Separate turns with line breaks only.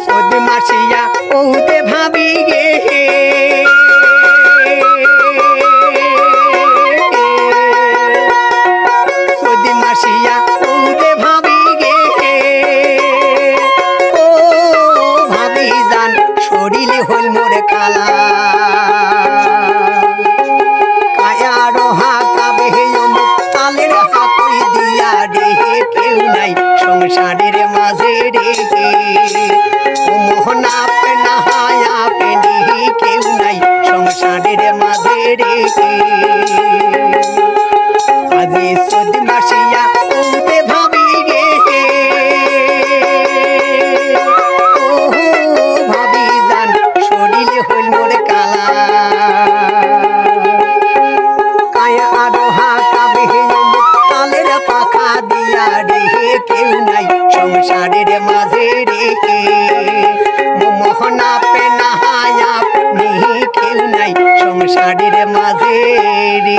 সোদ Masia ওতে ভাবি গে সোদ Masia ওতে ভাবি গে ও ভাবি জান শরীরে হল মোর কালা কায়ার হাতা বেহে তালের হাতই দিয়া রে কেউ নাই সংসারের মাঝে রে ও মোহনা পেনা হায়া পেনি কেউ নাই সংসারের মাঝে রে আজি সোদ মাসিয়া ওতে ভাবি গে ও ভাবি জান শরীরে হইল মোর কালা কায়া আরো হাতা বেহে তালের পাখা দিয়া রে কেউ নাই সংসারের মাঝে রে মোহনা পেনা হায়া নি কেউ নাই সংসারের মাঝে রে।